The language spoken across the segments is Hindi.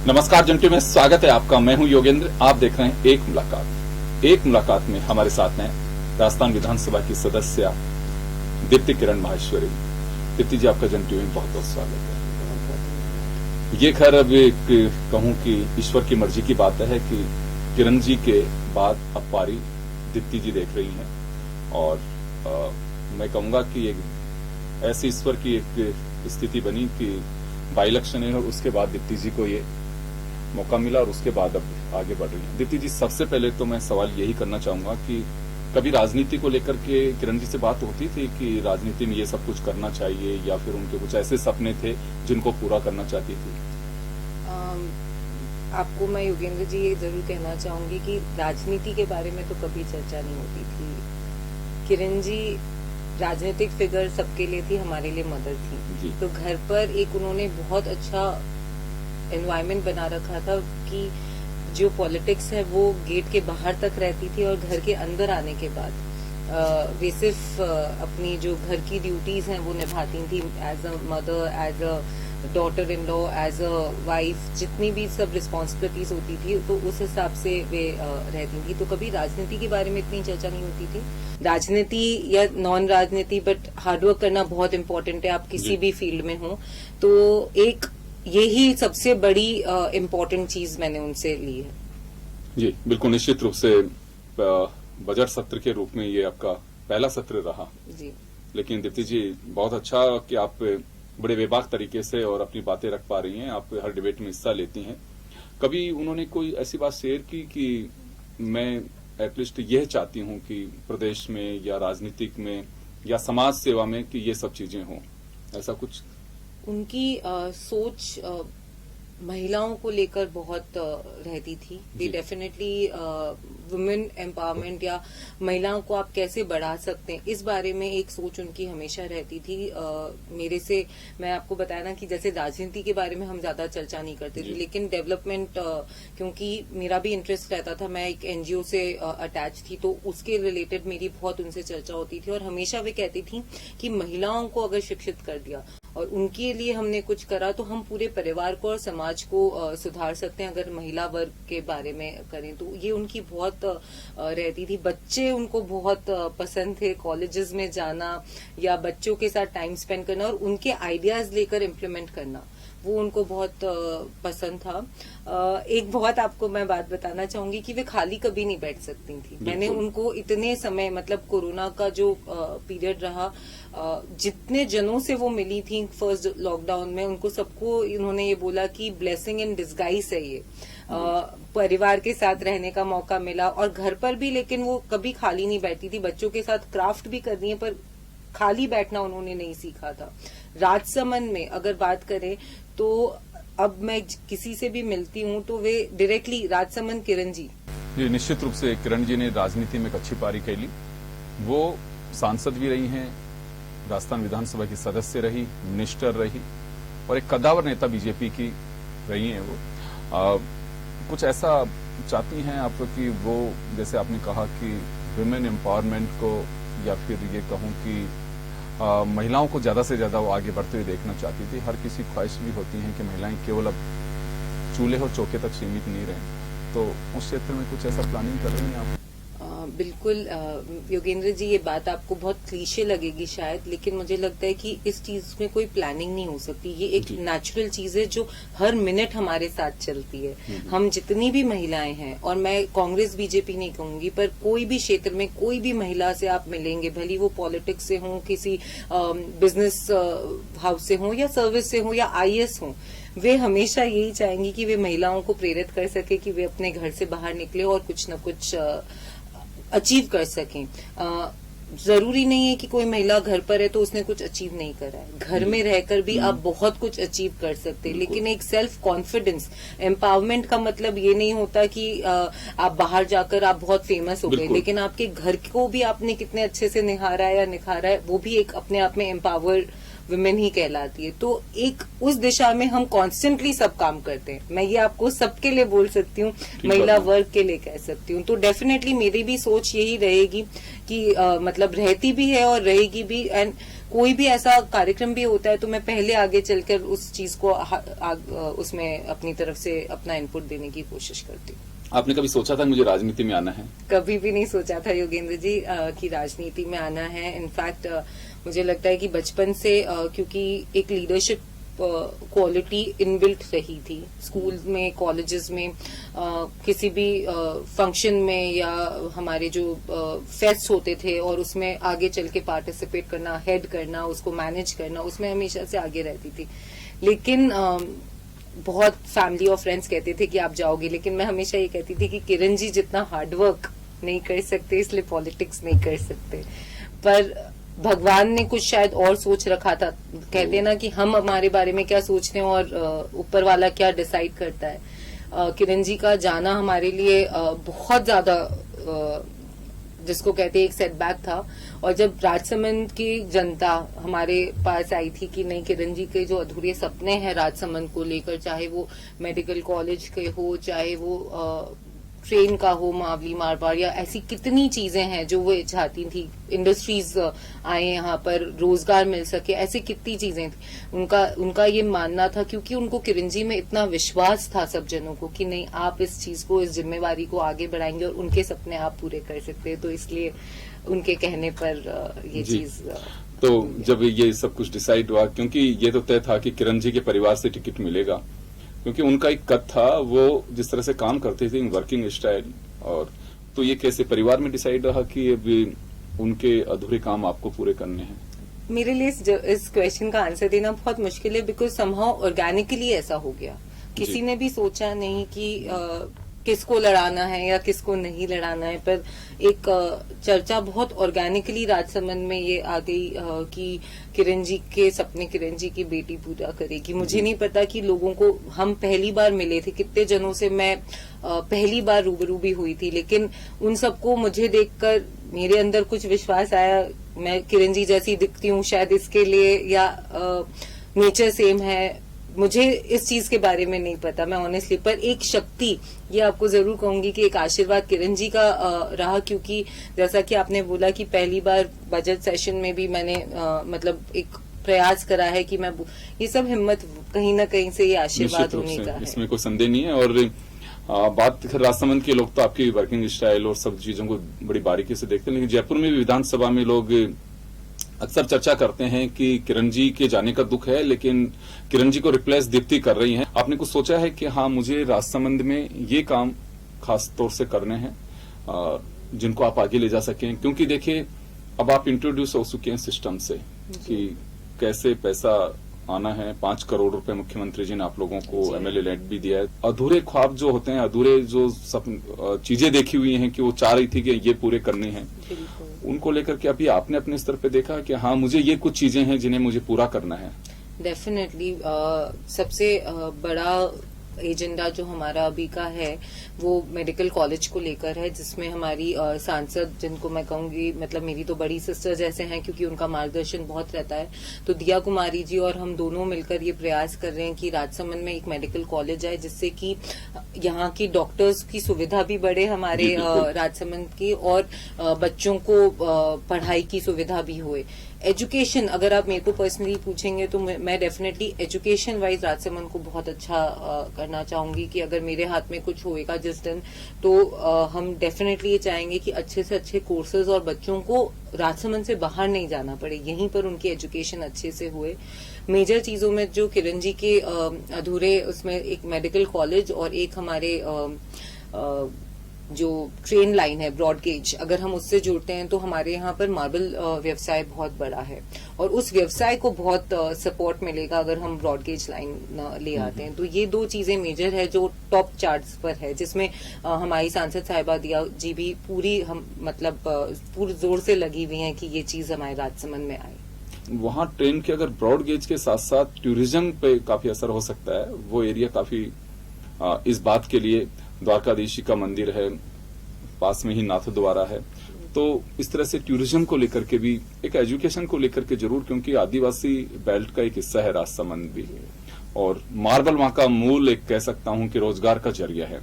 नमस्कार जंटू में स्वागत है आपका। मैं हूं योगेंद्र। आप देख रहे हैं एक मुलाकात में हमारे साथ हैं राजस्थान विधानसभा की सदस्य दीप्ति किरण माहेश्वरी। दीप्ति जी, आपका जंटू में बहुत बहुत स्वागत है। ये खैर अब कहूं कि ईश्वर की मर्जी की बात है कि किरण जी के बाद अब पारी दीप्ति जी देख रही हैं और मैं कहूंगा कि एक ऐसी ईश्वर की एक स्थिति बनी कि बाई इलेक्शन है और उसके बाद दीप्ति जी को ये मौका मिला और उसके बाद अब आगे बढ़ रही है। दीप्ति जी, सबसे पहले तो मैं सवाल यही करना चाहूंगा कि कभी राजनीति को लेकर के किरण जी से बात होती थी कि राजनीति में ये सब कुछ करना चाहिए या फिर उनके कुछ ऐसे सपने थे जिनको पूरा करना चाहती थी? आपको मैं योगेंद्र जी ये जरूर कहना चाहूंगी कि राजनीति के बारे में तो कभी चर्चा नहीं होती थी। किरण जी राजनीतिक फिगर सबके लिए थी, हमारे लिए मदर थी। तो घर पर एक उन्होंने बहुत अच्छा एनवायरनमेंट बना रखा था कि जो पॉलिटिक्स है वो गेट के बाहर तक रहती थी और घर के अंदर आने के बाद वे सिर्फ अपनी जो घर की ड्यूटीज हैं वो निभाती थी as a mother, as a daughter in law, as a wife, जितनी भी सब रिस्पॉन्सिबिलिटीज होती थी तो उस हिसाब से वे रहती थी। तो कभी राजनीति के बारे में इतनी चर्चा नहीं होती थी। राजनीति या नॉन राजनीति, बट हार्डवर्क करना बहुत इम्पोर्टेंट है, आप किसी भी फील्ड में हो। तो एक यही सबसे बड़ी इम्पोर्टेंट चीज मैंने उनसे ली है। जी बिल्कुल, निश्चित रूप से बजट सत्र के रूप में ये आपका पहला सत्र रहा जी। लेकिन दीप्ति जी, बहुत अच्छा कि आप बड़े बेबाक तरीके से और अपनी बातें रख पा रही हैं, आप हर डिबेट में हिस्सा लेती हैं। कभी उन्होंने कोई ऐसी बात शेयर की कि मैं एटलीस्ट यह चाहती हूं कि प्रदेश में या राजनीतिक में या समाज सेवा में कि ये सब चीजें हों, ऐसा कुछ? उनकी सोच महिलाओं को लेकर बहुत रहती थी। वे डेफिनेटली वुमेन एम्पावरमेंट या महिलाओं को आप कैसे बढ़ा सकते हैं, इस बारे में एक सोच उनकी हमेशा रहती थी। मेरे से मैं आपको बताया ना कि जैसे राजनीति के बारे में हम ज्यादा चर्चा नहीं करते थे, लेकिन डेवलपमेंट क्योंकि मेरा भी इंटरेस्ट रहता था, मैं एक एनजीओ से अटैच थी, तो उसके रिलेटेड मेरी बहुत उनसे चर्चा होती थी और हमेशा वे कहती थी कि महिलाओं को अगर शिक्षित कर दिया और उनके लिए हमने कुछ करा तो हम पूरे परिवार को और समाज को सुधार सकते हैं। अगर महिला वर्ग के बारे में करें तो ये उनकी बहुत रहती थी। बच्चे उनको बहुत पसंद थे, कॉलेजेस में जाना या बच्चों के साथ टाइम स्पेंड करना और उनके आइडियाज लेकर इम्प्लीमेंट करना, वो उनको बहुत पसंद था। एक बहुत आपको मैं बात बताना चाहूंगी कि वे खाली कभी नहीं बैठ सकती थी। मैंने उनको इतने समय, मतलब कोरोना का जो पीरियड रहा, जितने जनों से वो मिली थी फर्स्ट लॉकडाउन में, उनको सबको इन्होंने ये बोला कि ब्लेसिंग इन डिस्गाइज है ये। परिवार के साथ रहने का मौका मिला और घर पर भी, लेकिन वो कभी खाली नहीं बैठती थी। बच्चों के साथ क्राफ्ट भी करनी है पर खाली बैठना उन्होंने नहीं सीखा था। राजसमंद में अगर बात करें तो अब मैं किसी से भी मिलती हूँ तो वे डायरेक्टली राजसमंद किरण जी। निश्चित रूप से किरण जी ने राजनीति में एक अच्छी पारी खेली। वो सांसद भी रही हैं, राजस्थान विधानसभा की सदस्य रही, मिनिस्टर रही और एक कद्दावर नेता बीजेपी की रही हैं वो। कुछ ऐसा चाहती हैं आप कि वो, जैसे आपने कहा कि विमेन एम्पावरमेंट को या फिर ये कहूं कि महिलाओं को ज्यादा से ज्यादा वो आगे बढ़ते हुए देखना चाहती थी। हर किसी की ख्वाहिश भी होती है कि महिलाएं केवल अब चूल्हे और चौके तक सीमित नहीं रहें, तो उस क्षेत्र में कुछ ऐसा प्लानिंग कर रही हैं आप? बिल्कुल योगेंद्र जी, ये बात आपको बहुत क्लीशे लगेगी शायद, लेकिन मुझे लगता है कि इस चीज में कोई प्लानिंग नहीं हो सकती। ये एक नेचुरल चीज है जो हर मिनट हमारे साथ चलती है। हम जितनी भी महिलाएं हैं, और मैं कांग्रेस बीजेपी नहीं कहूंगी, पर कोई भी क्षेत्र में कोई भी महिला से आप मिलेंगे, भली वो पॉलिटिक्स से हो, किसी बिजनेस हाउस से हो या सर्विस से हो या आईएएस हो, वे हमेशा यही चाहेंगी कि वे महिलाओं को प्रेरित कर सके कि वे अपने घर से बाहर निकले और कुछ न कुछ अचीव कर सकें। जरूरी नहीं है कि कोई महिला घर पर है तो उसने कुछ अचीव नहीं करा है। घर में रहकर भी आप बहुत कुछ अचीव कर सकते हैं, लेकिन एक सेल्फ कॉन्फिडेंस, एम्पावरमेंट का मतलब ये नहीं होता कि आप बाहर जाकर आप बहुत फेमस हो गए, लेकिन आपके घर को भी आपने कितने अच्छे से निहारा है या निखारा है, वो भी एक अपने आप में एम्पावर वुमेन ही कहलाती है। तो एक उस दिशा में हम कॉन्स्टेंटली सब काम करते हैं। मैं ये आपको सबके लिए बोल सकती हूँ, महिला वर्ग के लिए कह सकती हूँ। तो डेफिनेटली मेरी भी सोच यही रहेगी कि मतलब रहती भी है और रहेगी भी। एंड कोई भी ऐसा कार्यक्रम भी होता है तो मैं पहले आगे चलकर उस चीज को उसमें अपनी तरफ से अपना इनपुट देने की कोशिश करती हूँ। आपने कभी सोचा था मुझे राजनीति में आना है? कभी भी नहीं सोचा था योगेंद्र जी कि राजनीति में आना है। इनफैक्ट मुझे लगता है कि बचपन से क्योंकि एक लीडरशिप क्वालिटी इनबिल्ट रही थी स्कूल में, कॉलेजेस में, किसी भी फंक्शन में या हमारे जो फेस्ट होते थे और उसमें आगे चल के पार्टिसिपेट करना, हेड करना, उसको मैनेज करना, उसमें हमेशा से आगे रहती थी। लेकिन बहुत फैमिली और फ्रेंड्स कहते थे कि आप जाओगे, लेकिन मैं हमेशा ये कहती थी कि किरण जी जितना हार्डवर्क नहीं कर सकते इसलिए पॉलिटिक्स नहीं कर सकते। पर भगवान ने कुछ शायद और सोच रखा था। कहते हैं ना कि हम हमारे बारे में क्या सोचते हैं और ऊपर वाला क्या डिसाइड करता है। किरण जी का जाना हमारे लिए बहुत ज्यादा जिसको कहते हैं एक सेटबैक था। और जब राजसमंद की जनता हमारे पास आई थी कि नहीं, किरण जी के जो अधूरे सपने हैं राजसमंद को लेकर, चाहे वो मेडिकल कॉलेज के हो, चाहे वो ट्रेन का हो मावली मारवाड़, या ऐसी कितनी चीजें हैं जो वो चाहती थी, इंडस्ट्रीज आए यहाँ पर, रोजगार मिल सके, ऐसी कितनी चीजें थी। उनका ये मानना था, क्योंकि उनको किरण जी में इतना विश्वास था सब जनों को कि नहीं आप इस चीज को, इस जिम्मेवारी को आगे बढ़ाएंगे और उनके सपने आप पूरे कर सकते हैं। तो इसलिए उनके कहने पर ये चीज तो जब ये सब कुछ डिसाइड हुआ, क्योंकि ये तो तय था कि किरण जी के परिवार से टिकट मिलेगा, क्योंकि उनका एक कद था, वो जिस तरह से काम करते थे, वर्किंग स्टाइल, और तो ये कैसे परिवार में डिसाइड रहा कि अभी उनके अधूरे काम आपको पूरे करने हैं? मेरे लिए इस क्वेश्चन का आंसर देना बहुत मुश्किल है, बिकॉज समहाउ ऑर्गेनिकली ऐसा हो गया। किसी ने भी सोचा नहीं कि किसको लड़ाना है या किसको नहीं लड़ाना है, पर एक चर्चा बहुत ऑर्गेनिकली राजसमंद में ये आ गई कि किरण जी के सपने किरण जी की बेटी पूरा करेगी। मुझे नहीं पता कि लोगों को, हम पहली बार मिले थे, कितने जनों से मैं पहली बार रूबरू भी हुई थी, लेकिन उन सबको मुझे देखकर मेरे अंदर कुछ विश्वास आया। मैं किरण जी जैसी दिखती हूँ शायद इसके लिए, या नेचर सेम है, मुझे इस चीज के बारे में नहीं पता मैं ऑनेस्टली, पर एक शक्ति, ये आपको जरूर कहूंगी कि एक आशीर्वाद किरण जी का रहा। क्योंकि जैसा कि आपने बोला कि पहली बार बजट सेशन में भी मैंने मतलब एक प्रयास करा है कि मैं, ये सब हिम्मत कहीं ना कहीं से ये आशीर्वाद होने का है, इसमें कोई संदेह नहीं है। और बात राजसमंद के लोग तो आपकी वर्किंग स्टाइल और सब चीजों को बड़ी बारीकी से देखते हैं, लेकिन जयपुर में भी विधानसभा में लोग अक्सर चर्चा करते हैं कि किरण जी के जाने का दुख है, लेकिन किरण जी को रिप्लेस दीप्ति कर रही हैं। आपने कुछ सोचा है कि हाँ मुझे राजसमंद में ये काम खास तौर से करने हैं जिनको आप आगे ले जा सकें? क्योंकि देखिए अब आप इंट्रोड्यूस हो चुके हैं सिस्टम से कि कैसे पैसा आना है। 5 करोड़ रुपए मुख्यमंत्री जी ने आप लोगों को एमएलए लैंड भी दिया है। अधूरे ख्वाब जो होते हैं, अधूरे जो सब चीजें देखी हुई हैं कि वो चाह रही थी कि ये पूरे करने हैं, उनको लेकर के अभी आपने अपने स्तर पे देखा कि हाँ मुझे ये कुछ चीजें हैं जिन्हें मुझे पूरा करना है? डेफिनेटली सबसे बड़ा एजेंडा जो हमारा अभी का है वो मेडिकल कॉलेज को लेकर है, जिसमें हमारी सांसद, जिनको मैं कहूंगी मतलब मेरी तो बड़ी सिस्टर जैसे हैं, क्योंकि उनका मार्गदर्शन बहुत रहता है, तो दिया कुमारी जी और हम दोनों मिलकर ये प्रयास कर रहे हैं कि राजसमंद में एक मेडिकल कॉलेज आए, जिससे कि यहाँ की डॉक्टर्स की सुविधा भी बढ़े हमारे राजसमंद की, और बच्चों को पढ़ाई की सुविधा भी होए। एजुकेशन, अगर आप मेरे को पर्सनली पूछेंगे तो मैं डेफिनेटली एजुकेशन वाइज राजसमंद को बहुत अच्छा करना चाहूंगी कि अगर मेरे हाथ में कुछ होएगा जिस दिन, तो हम डेफिनेटली ये चाहेंगे कि अच्छे से अच्छे कोर्सेज और बच्चों को राजसमंद से बाहर नहीं जाना पड़े, यहीं पर उनकी एजुकेशन अच्छे से हुए। मेजर चीजों में जो किरण जी के अधूरे, उसमें एक मेडिकल कॉलेज और एक हमारे जो ट्रेन लाइन है ब्रॉड गेज, अगर हम उससे जुड़ते हैं तो हमारे यहाँ पर मार्बल व्यवसाय बहुत बड़ा है और उस व्यवसाय को बहुत सपोर्ट मिलेगा अगर हम ब्रॉड गेज लाइन ले आते हैं। तो ये 2 चीजें मेजर है जो टॉप चार्ट्स पर है, जिसमें हमारी सांसद साहिबा दिया जी भी पूरी हम मतलब पूरे जोर से लगी हुई हैं कि ये चीज हमारे राजसमंद में आए। वहाँ ट्रेन के अगर ब्रॉड गेज के साथ साथ टूरिज्म पे काफी असर हो सकता है। वो एरिया काफी इस बात के लिए, द्वारकाधीशी का मंदिर है, पास में ही नाथ द्वारा है, तो इस तरह से टूरिज्म को लेकर के भी, एक एजुकेशन को लेकर के जरूर, क्योंकि आदिवासी बेल्ट का एक हिस्सा है राजसमंद भी, और मार्बल वहां का मूल एक कह सकता हूं कि रोजगार का जरिया है।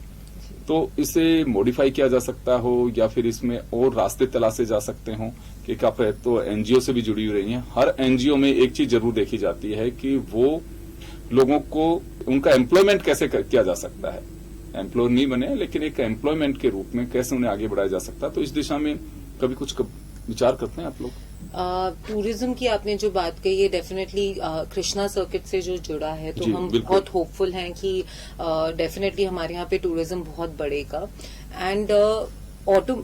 तो इसे मॉडिफाई किया जा सकता हो या फिर इसमें और रास्ते तलाशे जा सकते हो कि आप तो एनजीओ से भी जुड़ी हुई रही हैं। हर एनजीओ में एक चीज जरूर देखी जाती है कि वो लोगों को उनका एम्प्लॉयमेंट कैसे किया जा सकता है। एम्प्लॉयर नहीं बने लेकिन एक एम्प्लॉयमेंट के रूप में कैसे उन्हें आगे बढ़ाया जा सकता है। तो इस दिशा में कभी कुछ विचार करते हैं आप लोग? टूरिज्म की आपने जो बात कही है डेफिनेटली कृष्णा सर्किट से जो जुड़ा है तो हम बहुत होपफुल हैं कि डेफिनेटली हमारे यहाँ पे टूरिज्म बहुत बढ़ेगा। एंड ऑटो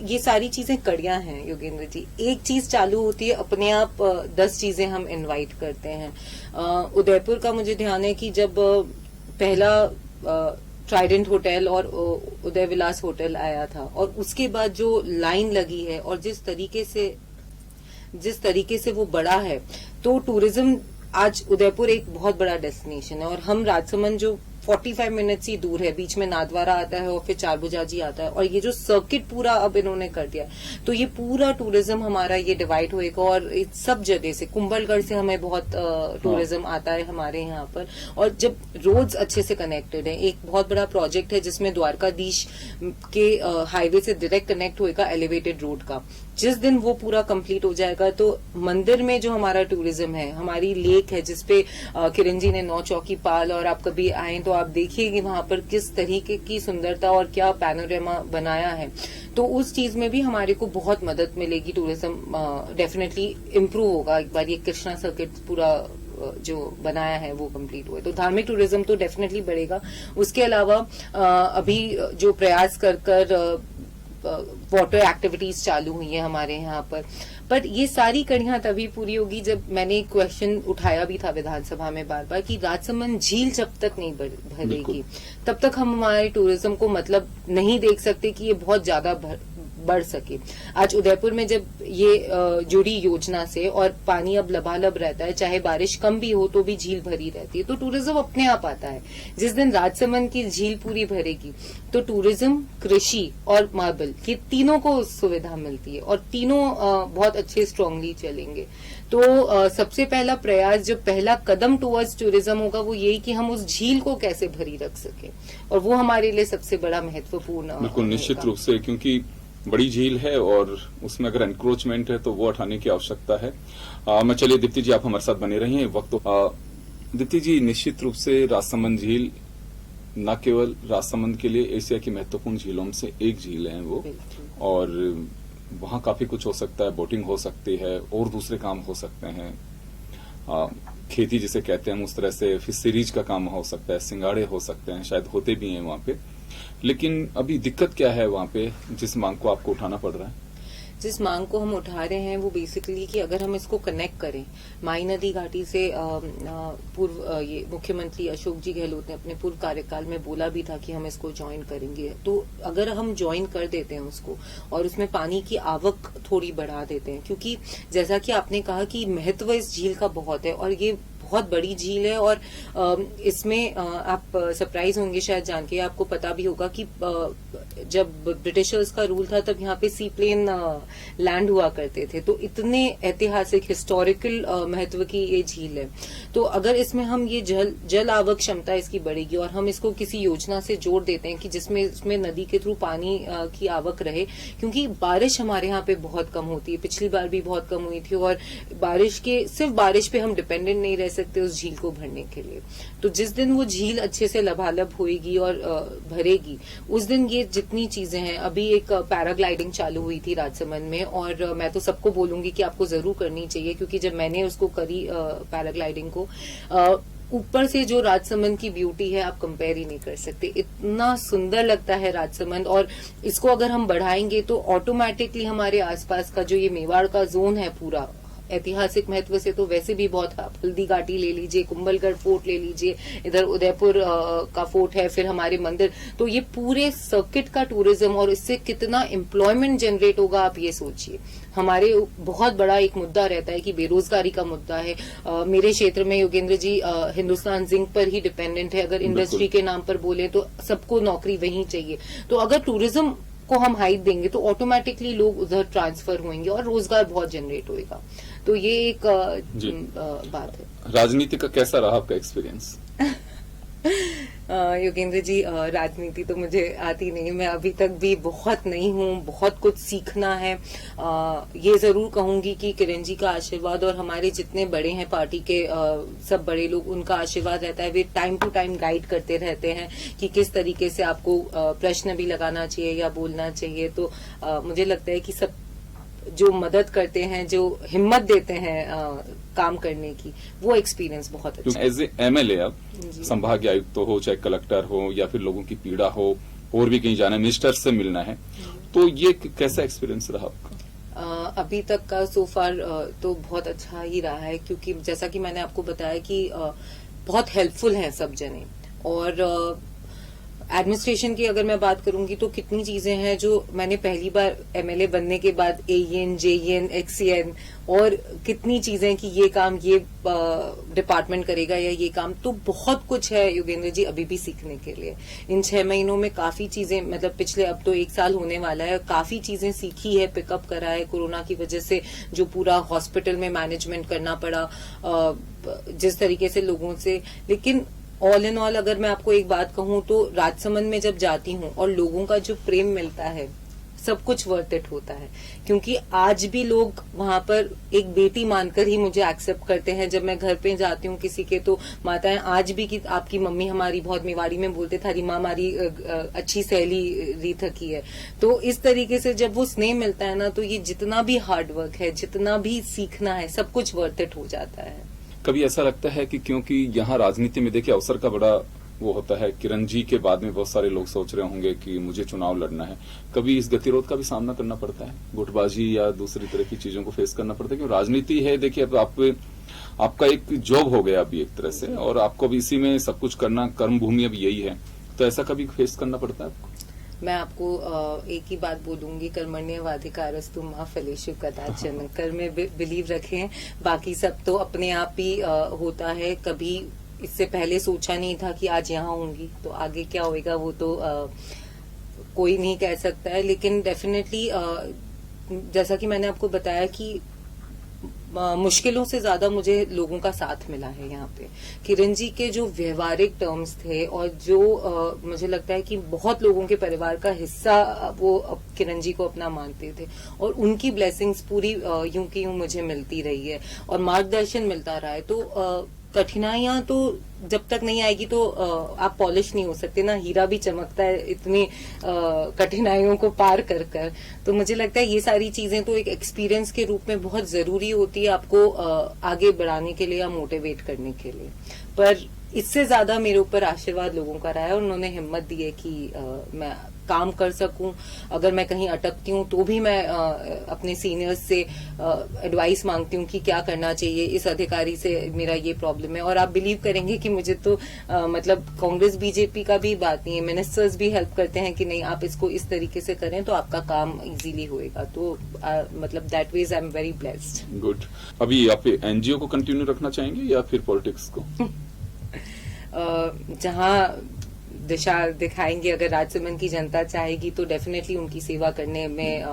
ये सारी चीजें कड़ियां हैं योगेंद्र जी। एक चीज चालू होती है अपने आप 10 चीजें हम इनवाइट करते हैं। उदयपुर का मुझे ध्यान है कि जब पहला ट्राइडेंट होटल और उदय विलास होटल आया था और उसके बाद जो लाइन लगी है और जिस तरीके से वो बड़ा है, तो टूरिज्म आज उदयपुर एक बहुत बड़ा डेस्टिनेशन है। और हम राजसमंद जो 45 मिनट्स ही दूर है, बीच में नाथद्वारा आता है और फिर चारबुजाजी आता है, और ये जो सर्किट पूरा अब इन्होंने कर दिया, तो ये पूरा टूरिज्म हमारा ये डिवाइड होएगा। और सब जगह से, कुंभलगढ़ से हमें बहुत टूरिज्म आता है हमारे यहाँ पर। और जब रोड्स अच्छे से कनेक्टेड है, एक बहुत बड़ा प्रोजेक्ट है जिसमें द्वारकाधीश के हाईवे से डायरेक्ट कनेक्ट होएगा एलिवेटेड रोड का। जिस दिन वो पूरा कंप्लीट हो जाएगा तो मंदिर में जो हमारा टूरिज्म है, हमारी लेक है जिसपे किरण जी ने 9 चौकी पाल, और आप कभी आए तो आप देखिए कि वहां पर किस तरीके की सुंदरता और क्या पैनोरामा बनाया है। तो उस चीज में भी हमारे को बहुत मदद मिलेगी। टूरिज्म डेफिनेटली इम्प्रूव होगा एक बार ये कृष्णा सर्किट पूरा जो बनाया है वो कंप्लीट हुए। तो धार्मिक टूरिज्म तो डेफिनेटली बढ़ेगा। उसके अलावा अभी जो प्रयास कर वाटर एक्टिविटीज चालू हुई है हमारे यहाँ पर ये सारी कड़ियां तभी पूरी होगी जब मैंने एक क्वेश्चन उठाया भी था विधानसभा में बार बार कि राजसमंद झील जब तक नहीं भरेगी तब तक हम हमारे टूरिज्म को मतलब नहीं देख सकते कि ये बहुत ज्यादा बढ़ सके। आज उदयपुर में जब ये जुड़ी योजना से और पानी अब लबालब रहता है, चाहे बारिश कम भी हो तो भी झील भरी रहती है, तो टूरिज्म अपने आप आता है। जिस दिन राजसमंद की झील पूरी भरेगी तो टूरिज्म, कृषि और मार्बल, ये तीनों को सुविधा मिलती है और तीनों बहुत अच्छे स्ट्रांगली चलेंगे। तो सबसे पहला प्रयास, जो पहला कदम टुवर्ड्स टूरिज्म होगा वो यही कि हम उस झील को कैसे भरी रख सके, और वो हमारे लिए सबसे बड़ा महत्वपूर्ण। बिल्कुल निश्चित रूप से, क्योंकि बड़ी झील है और उसमें अगर एनक्रोचमेंट है तो वो हटाने की आवश्यकता है। मैं चलिए दीप्ति जी आप हमारे साथ बने रहिए वक्त। दीप्ति जी, निश्चित रूप से राजसमंद झील न केवल राजसमंद के लिए एशिया की महत्वपूर्ण झीलों में से एक झील है वो, और वहां काफी कुछ हो सकता है, बोटिंग हो सकती है और दूसरे काम हो सकते हैं, खेती जिसे कहते हैं उस तरह से फिशरीज का काम हो सकता है, सिंगाड़े हो सकते हैं, शायद होते भी हैं वहां पे। लेकिन अभी दिक्कत क्या है वहां पे जिस मांग को आपको उठाना पड़ रहा है? जिस मांग को हम उठा रहे हैं वो बेसिकली कि अगर हम इसको कनेक्ट करें माई नदी घाटी से, पूर्व ये मुख्यमंत्री अशोक जी गहलोत ने अपने पूर्व कार्यकाल में बोला भी था कि हम इसको ज्वाइन करेंगे, तो अगर हम ज्वाइन कर देते हैं उसको और उसमें पानी की आवक थोड़ी बढ़ा देते हैं, क्योंकि जैसा कि आपने कहा कि महत्व इस झील का बहुत है और ये बहुत बड़ी झील है। और इसमें आप सरप्राइज होंगे शायद जान के, आपको पता भी होगा कि जब ब्रिटिशर्स का रूल था तब यहाँ पे सी प्लेन लैंड हुआ करते थे, तो इतने ऐतिहासिक हिस्टोरिकल महत्व की ये झील है। तो अगर इसमें हम ये जल आवक क्षमता इसकी बढ़ेगी और हम इसको किसी योजना से जोड़ देते हैं कि जिसमें इसमें नदी के थ्रू पानी की आवक रहे, क्योंकि बारिश हमारे यहाँ पे बहुत कम होती है, पिछली बार भी बहुत कम हुई थी, और सिर्फ बारिश पे हम डिपेंडेंट नहीं रह सकते उस झील को भरने के लिए। तो जिस दिन वो झील अच्छे से लबालब होएगी और भरेगी, उस दिन ये जितनी चीजें हैं, अभी एक पैराग्लाइडिंग चालू हुई थी राजसमंद में, और मैं तो सबको बोलूंगी कि आपको जरूर करनी चाहिए, क्योंकि जब मैंने उसको करी पैराग्लाइडिंग को, ऊपर से जो राजसमंद की ब्यूटी है आप कंपेयर ही नहीं कर सकते, इतना सुंदर लगता है राजसमंद। और इसको अगर हम बढ़ाएंगे तो ऑटोमेटिकली हमारे आसपास का जो ये मेवाड़ का जोन है पूरा, ऐतिहासिक महत्व से तो वैसे भी बहुत, हल्दी घाटी ले लीजिए, कुंभलगढ़ फोर्ट ले लीजिए, इधर उदयपुर का फोर्ट है, फिर हमारे मंदिर, तो ये पूरे सर्किट का टूरिज्म, और इससे कितना एम्प्लॉयमेंट जनरेट होगा आप ये सोचिए। हमारे बहुत बड़ा एक मुद्दा रहता है कि बेरोजगारी का मुद्दा है। मेरे क्षेत्र में योगेंद्र जी हिंदुस्तान जिंक पर ही डिपेंडेंट है, अगर इंडस्ट्री के नाम पर बोले तो सबको नौकरी वहीं चाहिए। तो अगर टूरिज्म को हम हाइट देंगे तो ऑटोमेटिकली लोग उधर ट्रांसफर होंगे और रोजगार बहुत जनरेट होएगा। तो ये एक बात है। राजनीति का कैसा रहा आपका एक्सपीरियंस? योगेंद्र जी, राजनीति तो मुझे आती नहीं, मैं अभी तक भी बहुत नई हूँ, बहुत कुछ सीखना है। ये जरूर कहूंगी कि किरण जी का आशीर्वाद और हमारे जितने बड़े हैं पार्टी के सब बड़े लोग, उनका आशीर्वाद रहता है। वे टाइम टू टाइम गाइड करते रहते हैं कि किस तरीके से आपको प्रश्न भी लगाना चाहिए या बोलना चाहिए। तो मुझे लगता है कि सब जो मदद करते हैं, जो हिम्मत देते हैं काम करने की, वो एक्सपीरियंस बहुत अच्छा है। एज ए MLA आप संभागीय आयुक्त हो, चाहे कलेक्टर हो, या फिर लोगों की पीड़ा हो, और भी कहीं जाना है, मिनिस्टर से मिलना है, तो ये कैसा एक्सपीरियंस रहा आपका? अभी तक का सो फार तो बहुत अच्छा ही रहा है, क्योंकि जैसा कि मैंने आपको बताया कि बहुत हेल्पफुल हैं सब जने। और एडमिनिस्ट्रेशन की अगर मैं बात करूंगी तो कितनी चीजें हैं जो मैंने पहली बार MLA बनने के बाद AEN, JEN, XCN और कितनी चीजें कि ये काम ये डिपार्टमेंट करेगा या ये काम, तो बहुत कुछ है योगेंद्र जी अभी भी सीखने के लिए। इन 6 महीनों में काफी चीजें, मतलब पिछले अब तो 1 साल होने वाला है, काफी चीजें सीखी है, पिकअप करा है। कोरोना की वजह से जो पूरा हॉस्पिटल में मैनेजमेंट करना पड़ा, जिस तरीके से लोगों से, लेकिन ऑल इन ऑल अगर मैं आपको एक बात कहूं तो राजसमंद में जब जाती हूं और लोगों का जो प्रेम मिलता है, सब कुछ वर्थ इट होता है। क्योंकि आज भी लोग वहां पर एक बेटी मानकर ही मुझे एक्सेप्ट करते हैं। जब मैं घर पे जाती हूँ किसी के, तो माताएं आज भी कि आपकी मम्मी हमारी, बहुत मेवाड़ी में बोलते, थारी माँ हमारी अच्छी सहेली री थकी है। तो इस तरीके से जब वो स्नेह मिलता है ना, तो ये जितना भी हार्डवर्क है, जितना भी सीखना है, सब कुछ वर्थ इट हो जाता है। कभी ऐसा लगता है कि क्योंकि यहाँ राजनीति में देखिए अवसर का बड़ा वो होता है, किरण जी के बाद में बहुत सारे लोग सोच रहे होंगे कि मुझे चुनाव लड़ना है, कभी इस गतिरोध का भी सामना करना पड़ता है, गुटबाजी या दूसरी तरह की चीजों को फेस करना पड़ता है? क्योंकि राजनीति है, देखिए अब आपका एक जॉब हो गया अभी एक तरह से, और आपको अब इसी में सब कुछ करना, कर्म भूमि अब यही है, तो ऐसा कभी फेस करना पड़ता है आपको? मैं आपको एक ही बात बोलूंगी, कर्मण्येवाधिकारस्तु मा फलेषु कदाचन। कर्म में बिलीव रखें, बाकी सब तो अपने आप ही होता है। कभी इससे पहले सोचा नहीं था कि आज यहाँ होंगी, तो आगे क्या होएगा वो तो कोई नहीं कह सकता है। लेकिन डेफिनेटली जैसा कि मैंने आपको बताया कि मुश्किलों से ज्यादा मुझे लोगों का साथ मिला है यहाँ पे। किरण जी के जो व्यवहारिक टर्म्स थे और जो मुझे लगता है कि बहुत लोगों के परिवार का हिस्सा वो किरण जी को अपना मानते थे, और उनकी ब्लेसिंग्स पूरी यूं की यूं मुझे मिलती रही है और मार्गदर्शन मिलता रहा है। तो कठिनाइयां तो जब तक नहीं आएगी तो आप पॉलिश नहीं हो सकते ना, हीरा भी चमकता है इतनी कठिनाइयों को पार कर कर। तो मुझे लगता है ये सारी चीजें तो एक एक्सपीरियंस के रूप में बहुत जरूरी होती है आपको आगे बढ़ाने के लिए या मोटिवेट करने के लिए। पर इससे ज्यादा मेरे ऊपर आशीर्वाद लोगों का रहा है, और उन्होंने हिम्मत दी है कि मैं काम कर सकूं। अगर मैं कहीं अटकती हूं तो भी मैं अपने सीनियर्स से एडवाइस मांगती हूं कि क्या करना चाहिए, इस अधिकारी से मेरा ये प्रॉब्लम है। और आप बिलीव करेंगे कि मुझे तो मतलब कांग्रेस बीजेपी का भी बात नहीं है, मिनिस्टर्स भी हेल्प करते हैं कि नहीं आप इसको इस तरीके से करें तो आपका काम इजीली होएगा। तो मतलब that ways I am very blessed. Good. अभी आप NGO को कंटिन्यू रखना चाहेंगे या फिर पॉलिटिक्स को? जहां दिशा दिखाएंगे, अगर राजसमंद की जनता चाहेगी तो डेफिनेटली उनकी सेवा करने में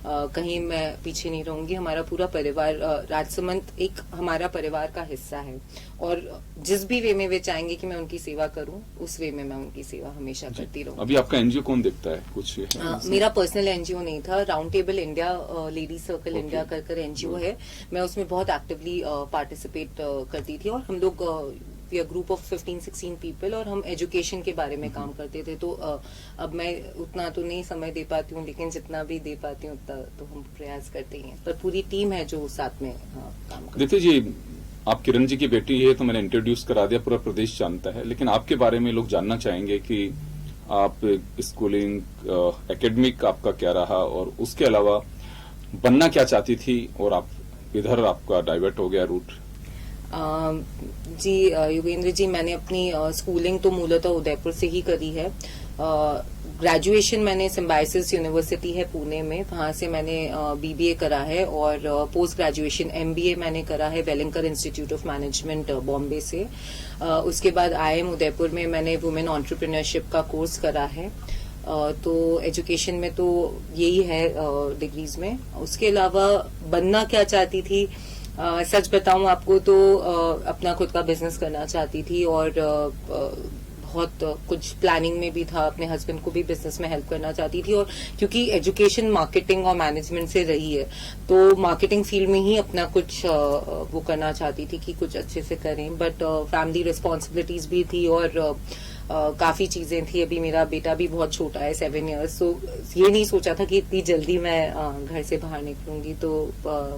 कहीं मैं पीछे नहीं रहूंगी। हमारा पूरा परिवार, राजसमंद एक हमारा परिवार का हिस्सा है, और जिस भी वे में वे चाहेंगे कि मैं उनकी सेवा करूं, उस वे में मैं उनकी सेवा हमेशा करती रहूं। अभी आपका NGO कौन देखता है? कुछ मेरा पर्सनल NGO नहीं था, round table India, ladies circle India कर NGO है। मैं उसमें बहुत एक्टिवली पार्टिसिपेट करती थी, और हम लोग ग्रुप ऑफ 15-16 पीपल, और हम एजुकेशन के बारे में काम करते थे। तो अब मैं उतना तो नहीं समय दे पाती हूँ, लेकिन जितना भी दे पाती हूँ उतना तो हम प्रयास करते ही हैं। पर पूरी टीम है जो साथ में काम करती है। देखिए जी, आप किरण जी की बेटी है तो मैंने इंट्रोड्यूस करा दिया, पूरा प्रदेश जानता है, लेकिन आपके बारे में लोग जानना चाहेंगे कि आप स्कूलिंग, एकेडमिक आपका क्या रहा, और उसके अलावा बनना क्या चाहती थी, और आप इधर आपका डाइवर्ट हो गया रूट। जी योगेंद्र जी, मैंने अपनी स्कूलिंग तो मूलतः उदयपुर से ही करी है। ग्रेजुएशन मैंने सिम्बायोसिस यूनिवर्सिटी है पुणे में, वहां से मैंने BBA करा है, और पोस्ट ग्रेजुएशन MBA मैंने करा है Welingkar institute of management Bombay से। उसके बाद IIM उदयपुर में मैंने वुमेन एंटरप्रेन्योरशिप का कोर्स करा है। तो एजुकेशन में तो यही है डिग्रीज में। उसके अलावा बनना क्या चाहती थी, सच बताऊं आपको तो अपना खुद का बिजनेस करना चाहती थी, और बहुत कुछ प्लानिंग में भी था, अपने हस्बैंड को भी बिजनेस में हेल्प करना चाहती थी, और क्योंकि एजुकेशन मार्केटिंग और मैनेजमेंट से रही है तो मार्केटिंग फील्ड में ही अपना कुछ वो करना चाहती थी कि कुछ अच्छे से करें, बट फैमिली रिस्पॉन्सिबिलिटीज भी थी और काफी चीजें थी। अभी मेरा बेटा भी बहुत छोटा है, 7 इयर्स, तो ये नहीं सोचा था कि इतनी जल्दी मैं घर से बाहर निकलूंगी, तो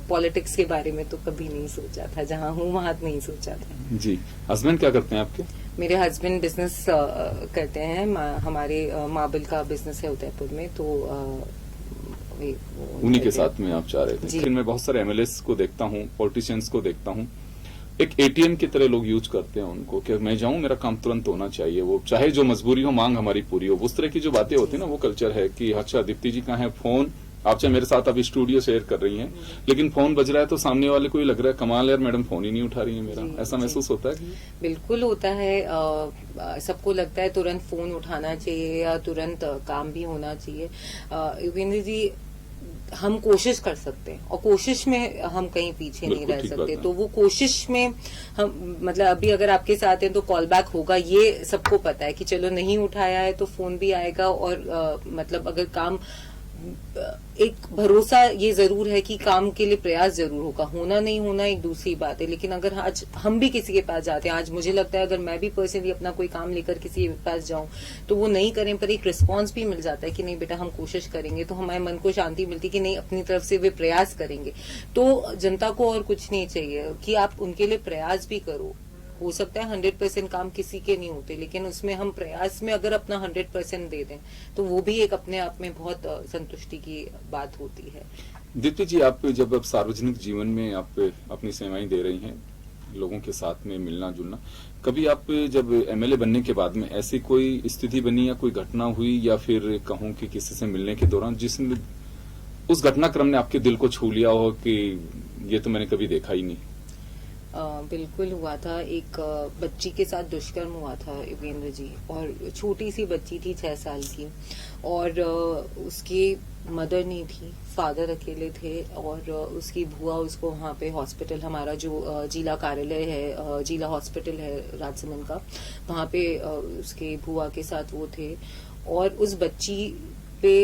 पॉलिटिक्स के बारे में तो कभी नहीं सोचा था, जहां हूँ वहां नहीं सोचा था। जी, हस्बैंड क्या करते हैं आपके? मेरे हस्बैंड बिजनेस करते हैं, हमारे मार्बल का बिजनेस है उदयपुर में, तो उन्हीं के साथ में आप चाह रहे थे। जी। लेकिन मैं बहुत सारे एमएलएस को देखता हूँ, पॉलिटिशियंस को देखता हूँ, एक एटीएम की तरह लोग यूज करते हैं उनको कि मैं जाऊं मेरा काम तुरंत होना चाहिए, वो चाहे जो मजबूरी हो, मांग हमारी पूरी हो, उस तरह की जो बातें होती है ना, वो कल्चर है कि अच्छा दीप्ति जी कहाँ है, फोन आप चाहे मेरे साथ अभी स्टूडियो शेयर कर रही हैं, लेकिन फोन बज रहा है तो सामने वाले को ही लग रहा है कमाल यार मैडम फोन ही नहीं उठा रही है मेरा, ऐसा महसूस होता है? बिल्कुल होता है। सबको लगता है तुरंत फोन उठाना चाहिए या तुरंत काम भी होना चाहिए। योगेंद्र जी, हम कोशिश कर सकते हैं और कोशिश में हम कहीं पीछे नहीं रह सकते, तो वो कोशिश में हम मतलब अभी अगर आपके साथ हैं तो कॉल बैक होगा, ये सबको पता है कि चलो नहीं उठाया है तो फोन भी आएगा, और मतलब अगर काम एक भरोसा ये जरूर है कि काम के लिए प्रयास जरूर होगा, होना नहीं होना एक दूसरी बात है। लेकिन अगर आज हम भी किसी के पास जाते हैं, आज मुझे लगता है अगर मैं भी पर्सनली अपना कोई काम लेकर किसी के पास जाऊं तो वो नहीं करें पर एक रिस्पांस भी मिल जाता है कि नहीं बेटा हम कोशिश करेंगे, तो हमारे मन को शांति मिलती कि नहीं अपनी तरफ से वे प्रयास करेंगे। तो जनता को और कुछ नहीं चाहिए कि आप उनके लिए प्रयास भी करो। हो सकता है 100% काम किसी के नहीं होते, लेकिन उसमें हम प्रयास में अगर अपना 100% दे दें तो वो भी एक अपने आप में बहुत संतुष्टि की बात होती है। दीप्ति जी, आप जब अब सार्वजनिक जीवन में आप अपनी सेवाएं दे रही हैं, लोगों के साथ में मिलना जुलना, कभी आप जब एमएलए बनने के बाद में ऐसी कोई स्थिति बनी या कोई घटना हुई या फिर कहूं कि किसी से मिलने के दौरान जिसमें उस घटनाक्रम ने आपके दिल को छू लिया हो कि ये तो मैंने कभी देखा ही नहीं? बिल्कुल हुआ था। एक बच्ची के साथ दुष्कर्म हुआ था योगेंद्र जी, और छोटी सी बच्ची थी 6 साल की, और उसकी मदर नहीं थी, फादर अकेले थे, और उसकी बुआ उसको वहाँ पे हॉस्पिटल, हमारा जो जिला कार्यालय है, जिला हॉस्पिटल है राजसमंद का, वहाँ पे उसके बुआ के साथ वो थे, और उस बच्ची पे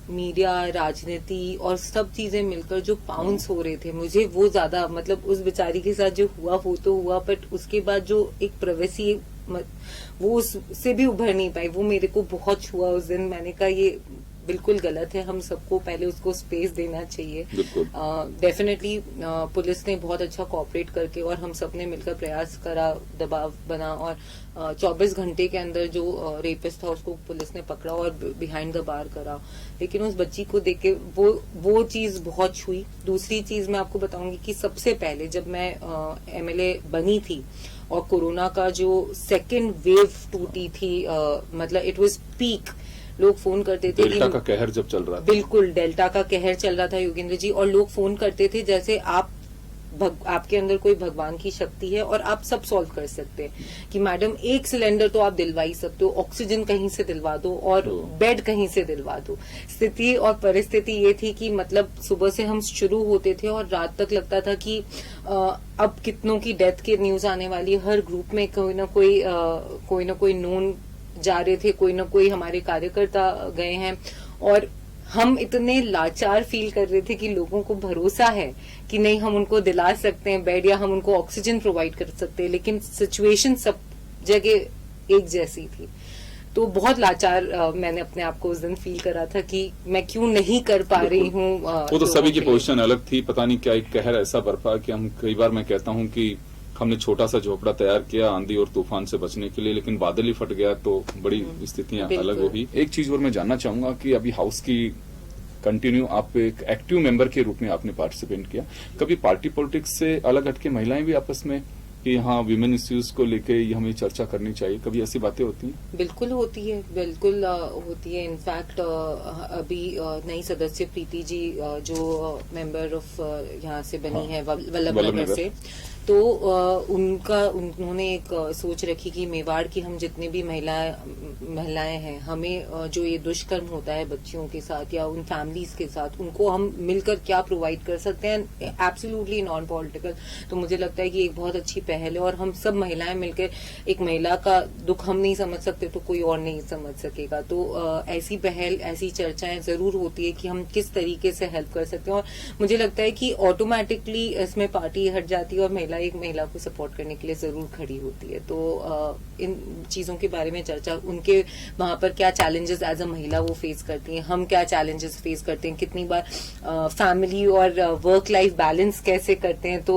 मीडिया, राजनीति और सब चीजें मिलकर जो पाउंस हो रहे थे, मुझे वो ज्यादा मतलब उस बेचारी के साथ जो हुआ वो तो हुआ, बट उसके बाद जो एक प्राइवेसी वो उससे भी उभर नहीं पाई, वो मेरे को बहुत छुआ उस दिन। मैंने कहा ये बिल्कुल गलत है, हम सबको पहले उसको स्पेस देना चाहिए। डेफिनेटली पुलिस ने बहुत अच्छा कोऑपरेट करके और हम सब ने मिलकर प्रयास करा, दबाव बना, और 24 घंटे के अंदर जो रेपिस्ट था उसको पुलिस ने पकड़ा और बिहाइंड द बार करा। लेकिन उस बच्ची को देख के वो चीज बहुत छुई। दूसरी चीज मैं आपको बताऊंगी कि सबसे पहले जब मैं एमएलए बनी थी और कोरोना का जो सेकेंड वेव टूटी थी, मतलब इट वाज पीक, लोग फोन करते थे, डेल्टा का कहर जब चल रहा था, बिल्कुल डेल्टा का कहर चल रहा था योगेंद्र जी, और लोग फोन करते थे जैसे आपके अंदर कोई भगवान की शक्ति है और आप सब सॉल्व कर सकते हैं, कि मैडम एक सिलेंडर तो आप दिलवा ही सकते हो, ऑक्सीजन कहीं से दिलवा दो और बेड कहीं से दिलवा दो। स्थिति और परिस्थिति ये थी कि मतलब सुबह से हम शुरू होते थे और रात तक लगता था कि अब कितनों की डेथ की न्यूज आने वाली है, हर ग्रुप में कोई ना कोई नोन जा रहे थे, कोई ना कोई हमारे कार्यकर्ता गए हैं, और हम इतने लाचार फील कर रहे थे कि लोगों को भरोसा है कि नहीं हम उनको दिला सकते हैं बेड या हम उनको ऑक्सीजन प्रोवाइड कर सकते हैं, लेकिन सिचुएशन सब जगह एक जैसी थी। तो बहुत लाचार मैंने अपने आप को उस दिन फील करा था कि मैं क्यों नहीं कर पा रही हूँ। वो तो सभी की पोजीशन अलग थी, पता नहीं क्या एक कहर ऐसा बरपा कि हम कई बार मैं कहता हूँ कि हमने छोटा सा झोपड़ा तैयार किया आंधी और तूफान से बचने के लिए, लेकिन बादल ही फट गया तो बड़ी स्थितियां अलग हुई। एक चीज और मैं जानना चाहूंगा कि अभी हाउस की कंटिन्यू आप एक एक्टिव मेंबर के रूप में आपने पार्टिसिपेट किया, कभी पार्टी पॉलिटिक्स से अलग हटके महिलाएं भी आपस में कि हाँ विमेन इश्यूज को लेके हमें चर्चा करनी चाहिए, कभी ऐसी बातें होती हैं? बिल्कुल होती है, बिल्कुल होती है। इनफैक्ट अभी नई सदस्य प्रीति जी जो मेंबर ऑफ यहाँ से बनी है वल्लभ नगर से, तो उन्होंने एक सोच रखी कि मेवाड़ की हम जितने भी महिलाएं हैं, हमें जो ये दुष्कर्म होता है बच्चियों के साथ या उन फैमिलीज के साथ, उनको हम मिलकर क्या प्रोवाइड कर सकते हैं, एब्सोल्युटली नॉन पॉलिटिकल। तो मुझे लगता है कि एक बहुत अच्छी पहल है और हम सब महिलाएं मिलकर, एक महिला का दुख हम नहीं समझ सकते तो कोई और नहीं समझ सकेगा। तो ऐसी पहल, ऐसी चर्चाएं जरूर होती है कि हम किस तरीके से हेल्प कर सकते हैं, और मुझे लगता है कि ऑटोमेटिकली इसमें पार्टी हट जाती है और महिला एक महिला को सपोर्ट करने के लिए जरूर खड़ी होती है। तो इन चीजों के बारे में चर्चा, उनके वहां पर क्या चैलेंजेस एज अ महिला वो फेस करती हैं, हम क्या चैलेंजेस फेस करते हैं, कितनी बार फैमिली और वर्क लाइफ बैलेंस कैसे करते हैं, तो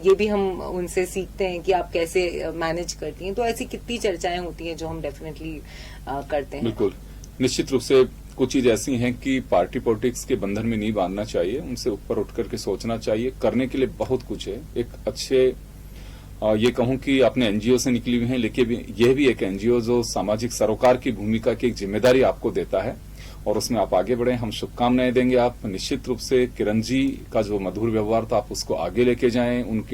ये भी हम उनसे सीखते हैं कि आप कैसे मैनेज करती हैं। तो ऐसी कितनी चर्चाएं होती हैं जो हम डेफिनेटली करते हैं। बिल्कुल, निश्चित रूप से कुछ चीज ऐसी हैं कि पार्टी पॉलिटिक्स के बंधन में नहीं बांधना चाहिए, उनसे ऊपर उठ करके सोचना चाहिए। करने के लिए बहुत कुछ है। एक अच्छे ये कहूं कि आपने एनजीओ से निकली हुई हैं, लेकिन यह भी एक एनजीओ जो सामाजिक सरोकार की भूमिका की एक जिम्मेदारी आपको देता है और उसमें आप आगे बढ़े। हम शुभकामनाएं देंगे। आप निश्चित रूप से किरण जी का जो मधुर व्यवहार था, आप उसको आगे लेके जाएं। उनके